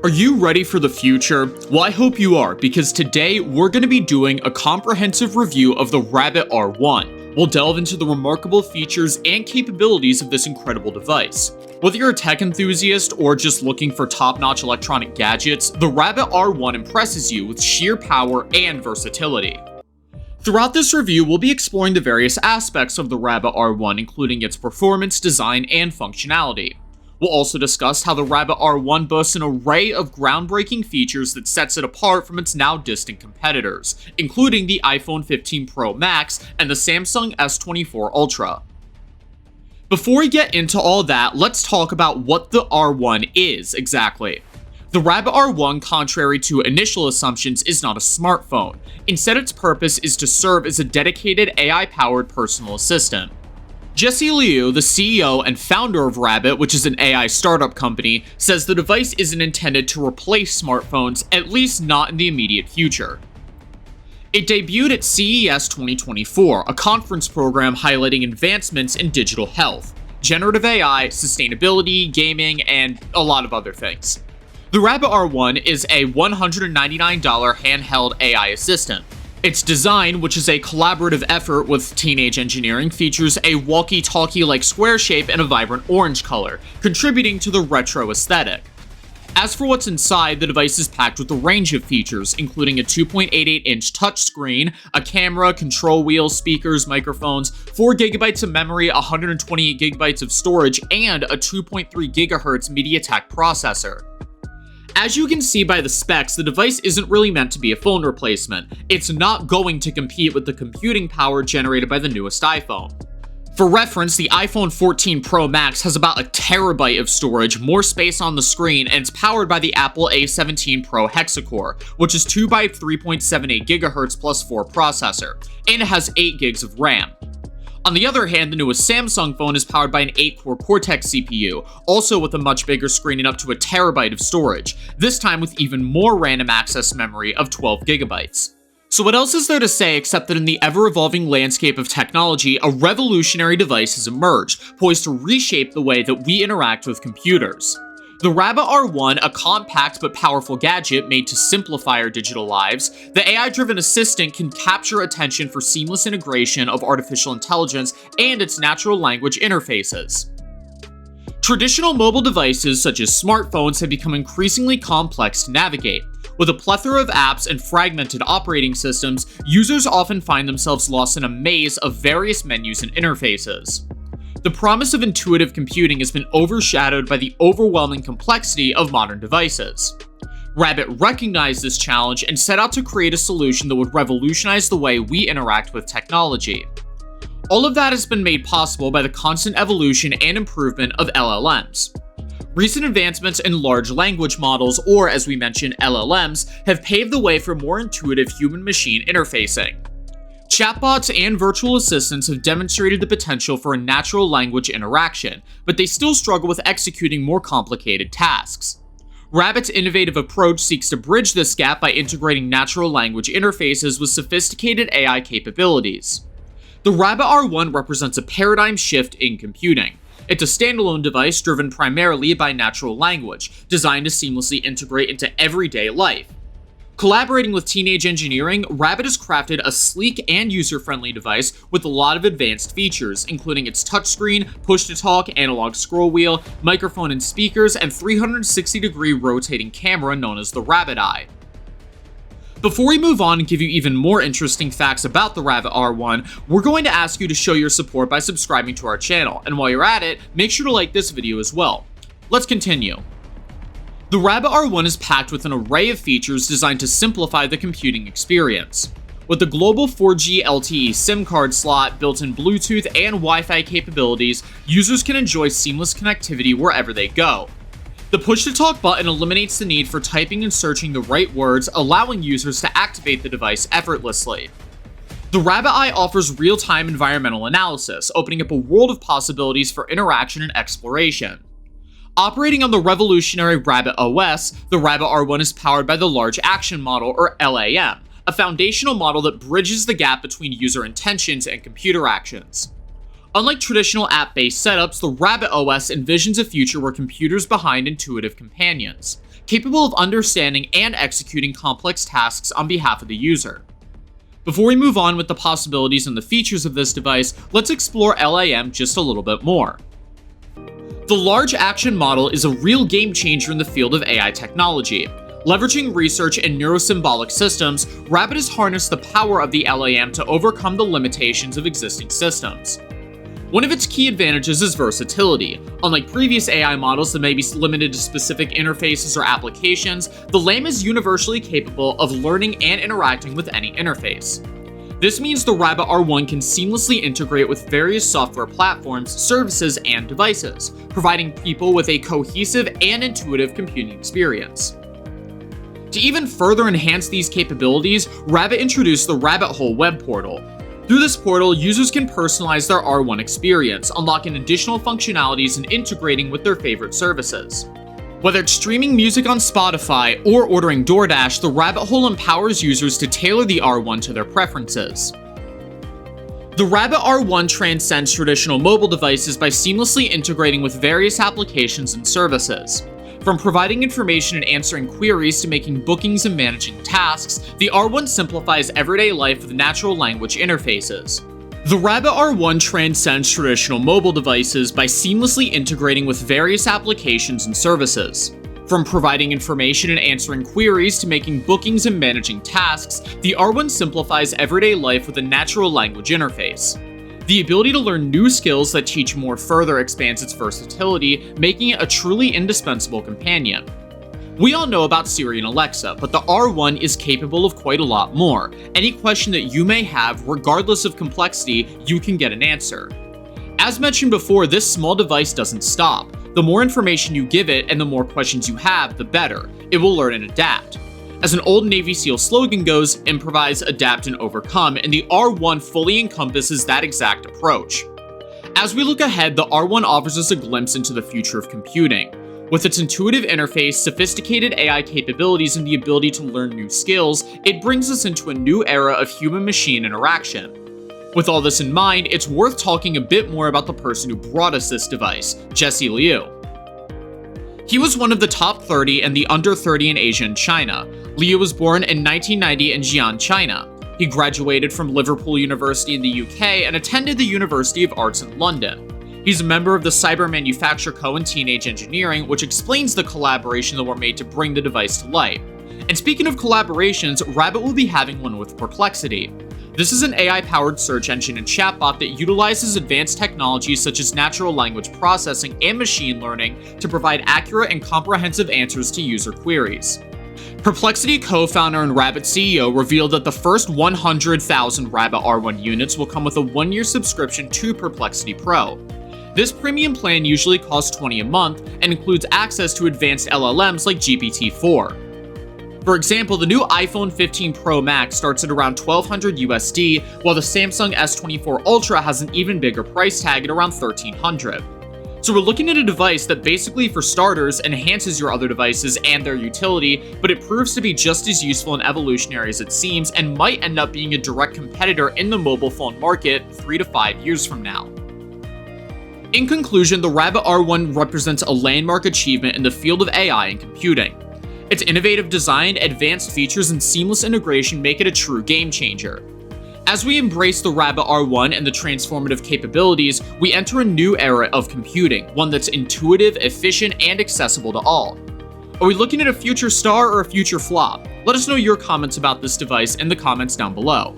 Are you ready for the future? Well, I hope you are, because today we're going to be doing a comprehensive review of the Rabbit R1. We'll delve into the remarkable features and capabilities of this incredible device. Whether you're a tech enthusiast or just looking for top-notch electronic gadgets, the Rabbit R1 impresses you with sheer power and versatility. Throughout this review, we'll be exploring the various aspects of the Rabbit R1, including its performance, design, and functionality. We'll also discuss how the Rabbit R1 boasts an array of groundbreaking features that sets it apart from its now distant competitors, including the iPhone 15 Pro Max and the Samsung S24 Ultra. Before we get into all that, let's talk about what the R1 is exactly. The Rabbit R1, contrary to initial assumptions, is not a smartphone. Instead, its purpose is to serve as a dedicated AI-powered personal assistant. Jesse Liu, the CEO and founder of Rabbit, which is an AI startup company, says the device isn't intended to replace smartphones, at least not in the immediate future. It debuted at CES 2024, a conference program highlighting advancements in digital health, generative AI, sustainability, gaming, and a lot of other things. The Rabbit R1 is a $199 handheld AI assistant. Its design, which is a collaborative effort with teenage engineering, features a walkie-talkie-like square shape and a vibrant orange color, contributing to the retro aesthetic. As for what's inside, the device is packed with a range of features, including a 2.88-inch touchscreen, a camera, control wheel, speakers, microphones, 4 GB of memory, 128 GB of storage, and a 2.3 GHz MediaTek processor. As you can see by the specs, the device isn't really meant to be a phone replacement. It's not going to compete with the computing power generated by the newest iPhone. For reference, the iPhone 14 Pro Max has about a terabyte of storage, more space on the screen, and it's powered by the Apple A17 Pro Hexacore, which is 2 by 3.78 GHz plus 4 processor, and it has 8 gigs of RAM. On the other hand, the newest Samsung phone is powered by an 8-core Cortex CPU, also with a much bigger screen and up to a terabyte of storage, this time with even more random access memory of 12 GB. So what else is there to say except that in the ever-evolving landscape of technology, a revolutionary device has emerged, poised to reshape the way that we interact with computers. The Rabbit R1, a compact but powerful gadget made to simplify our digital lives, the AI-driven assistant can capture attention for seamless integration of artificial intelligence and its natural language interfaces. Traditional mobile devices such as smartphones have become increasingly complex to navigate. With a plethora of apps and fragmented operating systems, users often find themselves lost in a maze of various menus and interfaces. The promise of intuitive computing has been overshadowed by the overwhelming complexity of modern devices. Rabbit recognized this challenge and set out to create a solution that would revolutionize the way we interact with technology. All of that has been made possible by the constant evolution and improvement of LLMs. Recent advancements in large language models, or as we mentioned, LLMs, have paved the way for more intuitive human-machine interfacing. Chatbots and virtual assistants have demonstrated the potential for a natural language interaction, but they still struggle with executing more complicated tasks. Rabbit's innovative approach seeks to bridge this gap by integrating natural language interfaces with sophisticated AI capabilities. The Rabbit R1 represents a paradigm shift in computing. It's a standalone device driven primarily by natural language, designed to seamlessly integrate into everyday life. Collaborating with teenage engineering, Rabbit has crafted a sleek and user-friendly device with a lot of advanced features, including its touchscreen, push-to-talk, analog scroll wheel, microphone and speakers, and 360-degree rotating camera known as the Rabbit Eye. Before we move on and give you even more interesting facts about the Rabbit R1, we're going to ask you to show your support by subscribing to our channel, and while you're at it, make sure to like this video as well. Let's continue. The Rabbit R1 is packed with an array of features designed to simplify the computing experience. With a global 4G LTE SIM card slot, built-in Bluetooth and Wi-Fi capabilities, users can enjoy seamless connectivity wherever they go. The push-to-talk button eliminates the need for typing and searching the right words, allowing users to activate the device effortlessly. The Rabbit Eye offers real-time environmental analysis, opening up a world of possibilities for interaction and exploration. Operating on the revolutionary Rabbit OS, the Rabbit R1 is powered by the Large Action Model, or LAM, a foundational model that bridges the gap between user intentions and computer actions. Unlike traditional app-based setups, the Rabbit OS envisions a future where computers behind intuitive companions. capable of understanding and executing complex tasks on behalf of the user. Before we move on with the possibilities and the features of this device, let's explore LAM just a little bit more. The large action model is a real game changer in the field of AI technology. Leveraging research in neurosymbolic systems, Rabbit has harnessed the power of the LAM to overcome the limitations of existing systems. One of its key advantages is versatility. Unlike previous AI models that may be limited to specific interfaces or applications, the LAM is universally capable of learning and interacting with any interface. This means the Rabbit R1 can seamlessly integrate with various software platforms, services, and devices, providing people with a cohesive and intuitive computing experience. To even further enhance these capabilities, Rabbit introduced the Rabbit Hole web portal. Through this portal, users can personalize their R1 experience, unlocking additional functionalities and integrating with their favorite services. Whether it's streaming music on Spotify or ordering DoorDash, the Rabbit Hole empowers users to tailor the R1 to their preferences. The Rabbit R1 transcends traditional mobile devices by seamlessly integrating with various applications and services. From providing information and answering queries to making bookings and managing tasks, the R1 simplifies everyday life with natural language interfaces. The Rabbit R1 transcends traditional mobile devices by seamlessly integrating with various applications and services. From providing information and answering queries to making bookings and managing tasks, the R1 simplifies everyday life with a natural language interface. The ability to learn new skills that teach more further expands its versatility, making it a truly indispensable companion. We all know about Siri and Alexa, but the R1 is capable of quite a lot more. Any question that you may have, regardless of complexity, you can get an answer. As mentioned before, this small device doesn't stop. The more information you give it and the more questions you have, the better. It will learn and adapt. As an old Navy SEAL slogan goes, improvise, adapt, and overcome, and the R1 fully encompasses that exact approach. As we look ahead, the R1 offers us a glimpse into the future of computing. With its intuitive interface, sophisticated AI capabilities, and the ability to learn new skills, it brings us into a new era of human-machine interaction. With all this in mind, it's worth talking a bit more about the person who brought us this device, Jesse Liu. He was one of the top 30 and the under 30 in Asia and China. Liu was born in 1990 in Xi'an, China. He graduated from Liverpool University in the UK and attended the University of Arts in London. He's a member of the Cyber Manufacture Co. in Teenage Engineering, which explains the collaboration that were made to bring the device to light. And speaking of collaborations, Rabbit will be having one with Perplexity. This is an AI-powered search engine and chatbot that utilizes advanced technologies such as natural language processing and machine learning to provide accurate and comprehensive answers to user queries. Perplexity co-founder and Rabbit CEO revealed that the first 100,000 Rabbit R1 units will come with a 1-year subscription to Perplexity Pro. This premium plan usually costs $20 a month and includes access to advanced LLMs like GPT-4. For example, the new iPhone 15 Pro Max starts at around $1,200 USD, while the Samsung S24 Ultra has an even bigger price tag at around $1,300. So we're looking at a device that basically, for starters, enhances your other devices and their utility, but it proves to be just as useful and evolutionary as it seems, and might end up being a direct competitor in the mobile phone market 3 to 5 years from now. In conclusion, the Rabbit R1 represents a landmark achievement in the field of AI and computing. Its innovative design, advanced features, and seamless integration make it a true game changer. As we embrace the Rabbit R1 and the transformative capabilities, we enter a new era of computing, one that's intuitive, efficient, and accessible to all. Are we looking at a future star or a future flop? Let us know your comments about this device in the comments down below.